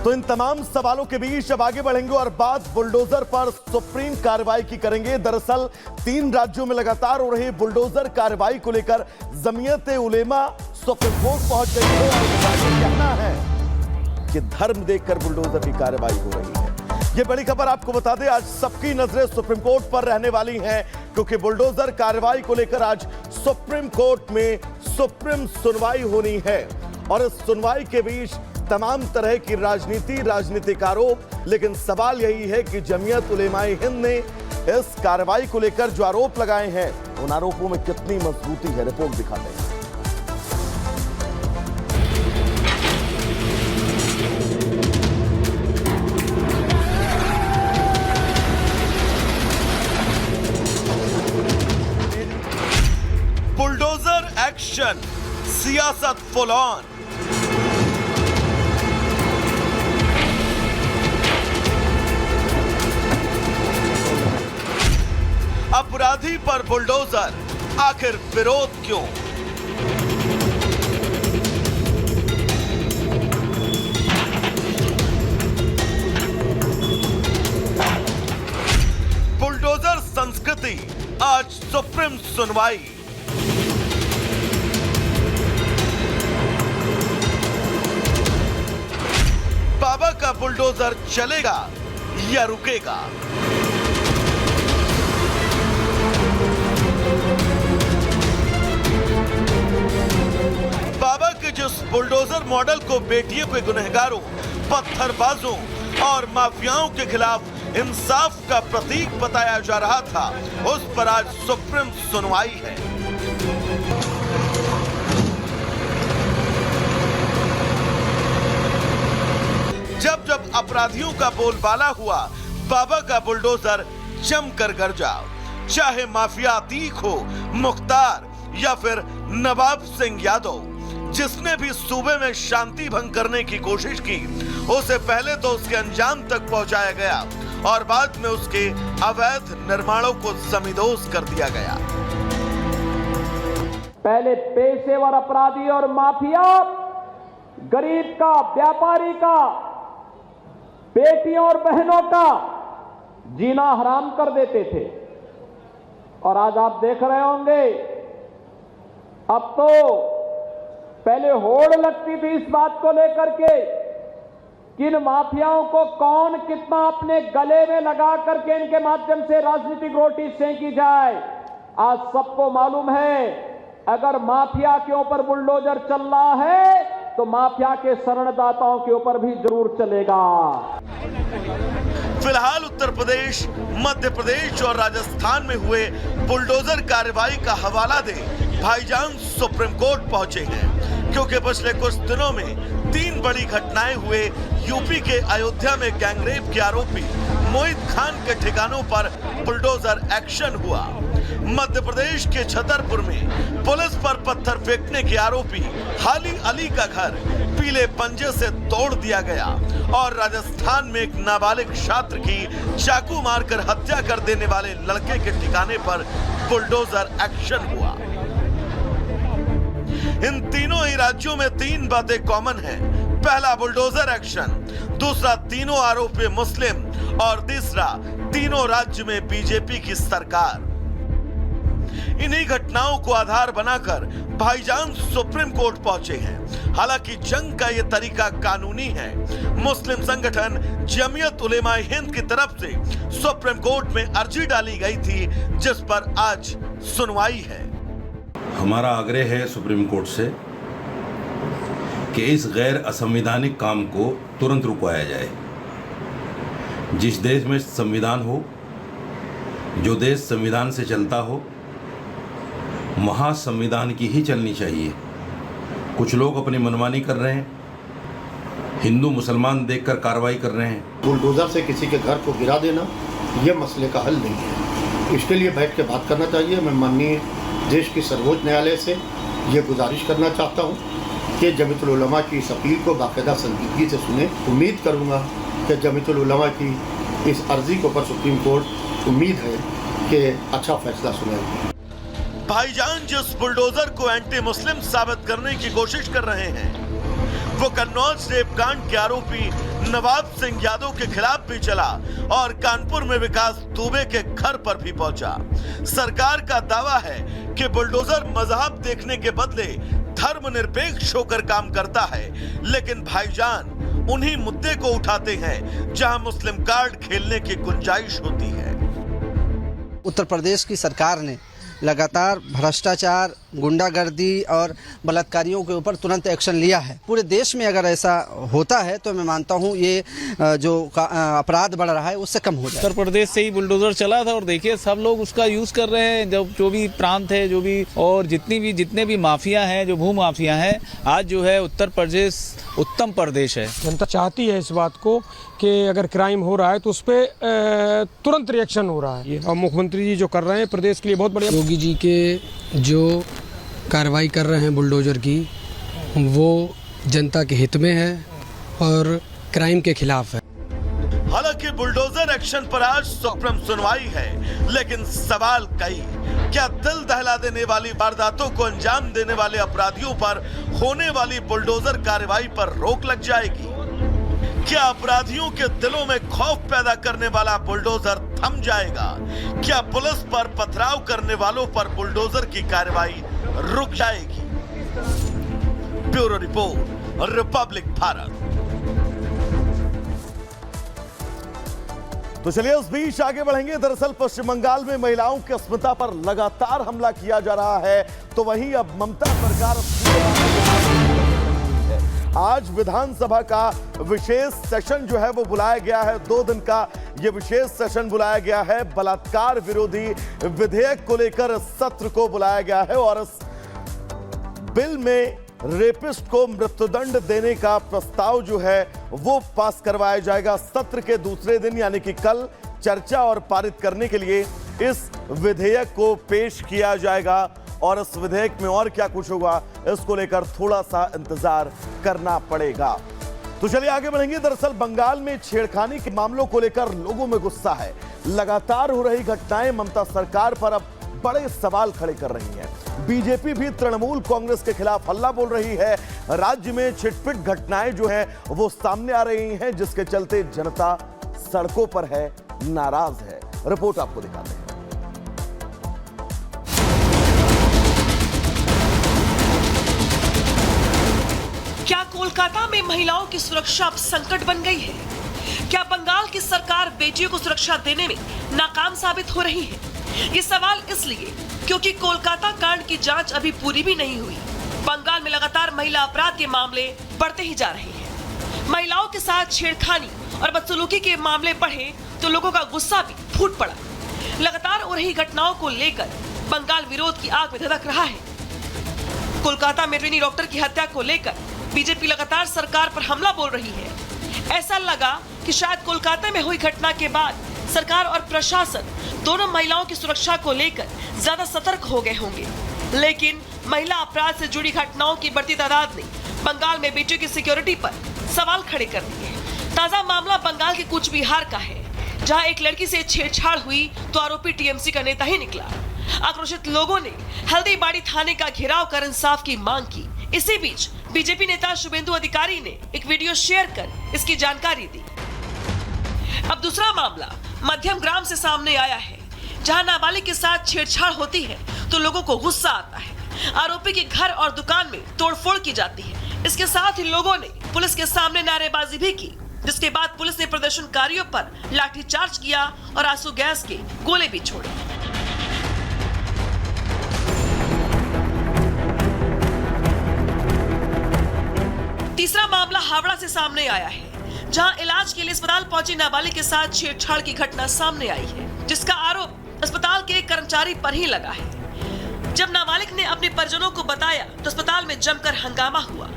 तो इन तमाम सवालों के बीच अब आगे बढ़ेंगे और बात बुलडोजर पर सुप्रीम कार्रवाई की करेंगे। दरअसल 3 राज्यों में लगातार हो रही बुलडोजर कार्रवाई को लेकर जमीयत उलेमा सुप्रीम कोर्ट पहुंच गई है और इसका कहना है कि धर्म देखकर बुलडोजर की कार्रवाई हो रही है। ये बड़ी खबर आपको बता दें, आज सबकी नजरें सुप्रीम कोर्ट पर रहने वाली हैं क्योंकि बुलडोजर कार्रवाई को लेकर आज सुप्रीम कोर्ट में सुप्रीम सुनवाई होनी है और इस सुनवाई के बीच तमाम तरह की राजनीतिक आरोप, लेकिन सवाल यही है कि जमीयत उलेमाए हिंद ने इस कार्रवाई को लेकर जो आरोप लगाए हैं उन आरोपों में कितनी मजबूती है, रिपोर्ट दिखाते हैं। बुलडोजर एक्शन, सियासत फुल ऑन। अपराधी पर बुलडोजर, आखिर विरोध क्यों? बुलडोजर संस्कृति, आज सुप्रीम सुनवाई। बाबा का बुलडोजर चलेगा या रुकेगा? बाबा के जिस बुलडोजर मॉडल को बेटियों के गुनहगारों, पत्थरबाजों और माफियाओं के खिलाफ इंसाफ का प्रतीक बताया जा रहा था, उस पर आज सुप्रीम सुनवाई है। जब जब अपराधियों का बोलबाला हुआ, बाबा का बुलडोजर जमकर गरजा। चाहे माफिया अतीक हो, मुख्तार या फिर नवाब सिंह यादव, जिसने भी सूबे में शांति भंग करने की कोशिश की, उसे पहले तो उसके अंजाम तक पहुंचाया गया और बाद में उसके अवैध निर्माणों को जमींदोज कर दिया गया। पहले पेशेवर अपराधी और माफिया गरीब का, व्यापारी का, बेटियों और बहनों का जीना हराम कर देते थे और आज आप देख रहे होंगे, अब तो पहले होड़ लगती थी इस बात को लेकर के किन माफियाओं को कौन कितना अपने गले में लगा करके इनके माध्यम से राजनीतिक रोटी सेंकी जाए। आज सबको मालूम है, अगर माफिया के ऊपर बुलडोजर चल रहा है तो माफिया के शरणदाताओं के ऊपर भी जरूर चलेगा। फिलहाल उत्तर प्रदेश, मध्य प्रदेश और राजस्थान में हुए बुलडोजर कार्रवाई का हवाला दे भाईजान सुप्रीम कोर्ट पहुंचे हैं क्योंकि पिछले कुछ दिनों में 3 बड़ी घटनाएं हुए। यूपी के अयोध्या में गैंगरेप के आरोपी मोहित खान के ठिकानों पर बुलडोजर एक्शन हुआ। मध्य प्रदेश के छतरपुर में पुलिस पर पत्थर फेंकने के आरोपी हाली अली का घर पीले पंजे से तोड़ दिया गया और राजस्थान में एक नाबालिग छात्र की चाकू मारकर हत्या कर देने वाले लड़के के ठिकाने पर बुलडोजर एक्शन हुआ। इन तीनों ही राज्यों में 3 बातें कॉमन हैं। पहला बुलडोजर एक्शन, दूसरा तीनों आरोपी मुस्लिम और तीसरा तीनों राज्य में बीजेपी की सरकार। इन्हीं घटनाओं को आधार बनाकर भाईजान सुप्रीम कोर्ट पहुंचे हैं। हालांकि जंग का यह तरीका कानूनी है। मुस्लिम संगठन जमीयत उलेमाए हिंद की तरफ से सुप्रीम कोर्ट में अर्जी डाली गई थी, जिस पर आज सुनवाई है। हमारा आग्रह है सुप्रीम कोर्ट से कि इस गैर असंवैधानिक काम को तुरंत रुकवाया जाए। जिस देश में संविधान हो, जो देश संविधान से चलता हो, वहाँ संविधान की ही चलनी चाहिए। कुछ लोग अपनी मनमानी कर रहे हैं, हिंदू मुसलमान देखकर कार्रवाई कर रहे हैं। बुलडोजर से किसी के घर को गिरा देना ये मसले का हल नहीं है। इसके लिए बैठ के बात करना चाहिए। मैं माननीय देश के सर्वोच्च न्यायालय से ये गुजारिश करना चाहता हूँ कि जमीयतुल उलमा की इस अपील को बाकायदा संजीदगी से सुने। उम्मीद करूँगा कि जमीयतुल उलमा की इस अर्जी के ऊपर सुप्रीम कोर्ट उम्मीद है कि अच्छा फैसला सुनाएगी। भाईजान जिस बुलडोजर को एंटी मुस्लिम साबित करने की कोशिश कर रहे हैं, वो कन्नौज रेप कांड के आरोपी नवाब सिंह यादव के खिलाफ भी चला और कानपुर में विकास दुबे के घर पर भी पहुंचा। सरकार का दावा है कि बुलडोजर मजहब देखने के बदले धर्मनिरपेक्ष होकर काम करता है, लेकिन भाईजान उन्हीं मुद्दे को उठाते हैं जहां मुस्लिम कार्ड खेलने की गुंजाइश होती है। उत्तर प्रदेश की सरकार ने लगातार भ्रष्टाचार, गुंडागर्दी और बलात्कारियों के ऊपर तुरंत एक्शन लिया है। पूरे देश में अगर ऐसा होता है तो मैं मानता हूं ये जो अपराध बढ़ रहा है उससे कम हो जाए। उत्तर प्रदेश से ही बुलडोजर चला था और देखिए सब लोग उसका यूज कर रहे हैं। जो भी प्रांत है, जो भी और जितने भी माफिया हैं, जो भू माफिया हैं, आज जो है उत्तर प्रदेश उत्तम प्रदेश है। जनता चाहती है इस बात को कि अगर क्राइम हो रहा है तो उस पर तुरंत रिएक्शन हो रहा है और मुख्यमंत्री जी जो कर रहे हैं प्रदेश के लिए बहुत बढ़िया। योगी जी के जो कार्रवाई कर रहे हैं बुलडोजर की, वो जनता के हित में है और क्राइम के खिलाफ है। हालांकि बुलडोजर एक्शन पर आज सुप्रीम सुनवाई है, लेकिन सवाल कई, क्या दिल दहला देने वाली वारदातों को अंजाम देने वाले अपराधियों पर होने वाली बुलडोजर कार्रवाई पर रोक लग जाएगी? क्या अपराधियों के दिलों में खौफ पैदा करने वाला बुलडोजर थम जाएगा? क्या पुलिस पर पथराव करने वालों पर बुलडोजर की कार्रवाई रुक जाएगी? Bureau report, Republic Bharat. तो चलिए उस बीच आगे बढ़ेंगे। दरअसल पश्चिम बंगाल में महिलाओं की अस्मिता पर लगातार हमला किया जा रहा है, तो वहीं अब ममता सरकार आज विधानसभा का विशेष सेशन जो है वो बुलाया गया है। 2 दिन का ये विशेष सेशन बुलाया गया है। बलात्कार विरोधी विधेयक को लेकर सत्र को बुलाया गया है और इस बिल में रेपिस्ट को मृत्युदंड देने का प्रस्ताव जो है वो पास करवाया जाएगा। सत्र के दूसरे दिन यानी कि कल चर्चा और पारित करने के लिए इस विधेयक को पेश किया जाएगा और इस विधेयक में और क्या कुछ होगा इसको लेकर थोड़ा सा इंतजार करना पड़ेगा। तो चलिए आगे बढ़ेंगे। दरअसल बंगाल में छेड़खानी के मामलों को लेकर लोगों में गुस्सा है। लगातार हो रही घटनाएं ममता सरकार पर अब बड़े सवाल खड़े कर रही हैं। बीजेपी भी तृणमूल कांग्रेस के खिलाफ हल्ला बोल रही है। राज्य में छिटपिट घटनाएं जो हैं वो सामने आ रही हैं, जिसके चलते जनता सड़कों पर है, नाराज है। रिपोर्ट आपको दिखाते हैं। क्या कोलकाता में महिलाओं की सुरक्षा अब संकट बन गई है? क्या बंगाल की सरकार बेटियों को सुरक्षा देने में नाकाम साबित हो रही है? ये सवाल इसलिए क्योंकि कोलकाता कांड की जांच अभी पूरी भी नहीं हुई। बंगाल में लगातार महिला अपराध के मामले बढ़ते ही जा रहे हैं। महिलाओं के साथ छेड़खानी और बदसलूकी के मामले बढ़े तो लोगों का गुस्सा भी फूट पड़ा। लगातार हो रही घटनाओं को लेकर बंगाल विरोध की आग में धधक रहा है। कोलकाता में ट्रेनी डॉक्टर की हत्या को लेकर बीजेपी लगातार सरकार पर हमला बोल रही है। ऐसा लगा कि शायद कोलकाता में हुई घटना के बाद सरकार और प्रशासन दोनों महिलाओं की सुरक्षा को लेकर ज्यादा सतर्क हो गए होंगे, लेकिन महिला अपराध से जुड़ी घटनाओं की बढ़ती तादाद ने बंगाल में बेटियों की सिक्योरिटी पर सवाल खड़े कर दिए। ताजा मामला बंगाल के कूच बिहार का है, जहां एक लड़की से छेड़छाड़ हुई तो आरोपी टीएमसी का नेता ही निकला। आक्रोशित लोगों ने हल्दीबाड़ी थाने का घेराव कर इंसाफ की मांग की। इसी बीच बीजेपी नेता शुभेंदु अधिकारी ने एक वीडियो शेयर कर इसकी जानकारी दी। अब दूसरा मामला मध्यम ग्राम से सामने आया है, जहां नाबालिग के साथ छेड़छाड़ होती है तो लोगों को गुस्सा आता है। आरोपी के घर और दुकान में तोड़फोड़ की जाती है। इसके साथ ही लोगों ने पुलिस के सामने नारेबाजी भी की, जिसके बाद पुलिस ने प्रदर्शनकारियों पर लाठीचार्ज किया और आंसू गैस के गोले भी छोड़े। तीसरा मामला हावड़ा से सामने आया है, जहां इलाज के लिए अस्पताल पहुंची नाबालिग के साथ छेड़छाड़ की घटना सामने आई है, जिसका आरोप अस्पताल के एक कर्मचारी पर ही लगा है। जब नाबालिग ने अपने परिजनों को बताया तो अस्पताल में जमकर हंगामा हुआ